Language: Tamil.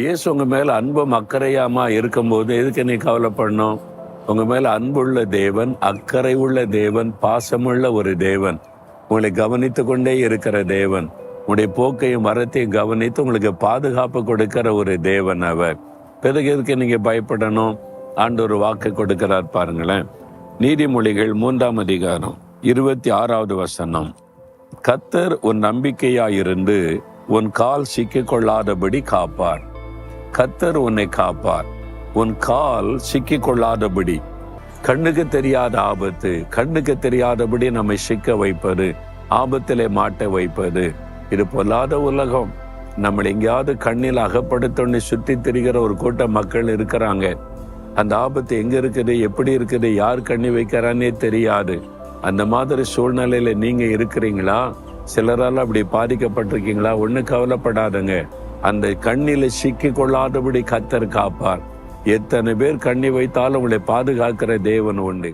இயேசு உங்க மேல அன்பும் அக்கறையாமா இருக்கும்போது எதுக்கு நீ கவலைப்படணும்? உங்க மேல அன்புள்ள தேவன், அக்கறை உள்ள தேவன், பாசமுள்ள ஒரு தேவன், உங்களை கவனித்து கொண்டே இருக்கிற தேவன், உங்களுடைய போக்கையும் வரத்தையும் கவனித்து உங்களுக்கு பாதுகாப்பு கொடுக்கிற ஒரு தேவன் அவர். பிறகு எதுக்கு நீங்க பயப்படணும்? ஆண்டவர் வாக்கு கொடுக்கிறார் பாருங்களேன். நீதிமொழிகள் 3ஆம் அதிகாரம் 26வது வசனம். கர்த்தர் உன் நம்பிக்கையாயிருந்து உன் கால் சிக்கிக் கொள்ளாதபடி காப்பார். கர்த்தர் உன்னை காப்பார், உன் கால் சிக்கிக் கொள்ளாதபடி. கண்ணுக்கு தெரியாத ஆபத்து, கண்ணுக்கு தெரியாதபடி நம்மை சிக்க வைப்பது, ஆபத்திலே மாட்ட வைப்பது, இது பொல்லாத உலகம். நம்மளை எங்கேயாவது கண்ணில் அகப்படுத்தோன்னு சுத்தி திரிகிற ஒரு கூட்ட மக்கள் இருக்கிறாங்க. அந்த ஆபத்து எங்க இருக்குது, எப்படி இருக்குது, யார் கண்ணி வைக்கிறானே தெரியாது. அந்த மாதிரி சூழ்நிலையில நீங்க இருக்கிறீங்களா? சிலரால் அப்படி பாதிக்கப்பட்டிருக்கீங்களா? ஒண்ணு கவலைப்படாதுங்க. அந்த கண்ணில சிக்கி கொள்ளாதபடி கர்த்தர் காப்பார். எத்தனை பேர் கண்ணி வைத்தாலும் உங்களை பாதுகாக்கிற தேவன் உண்டு.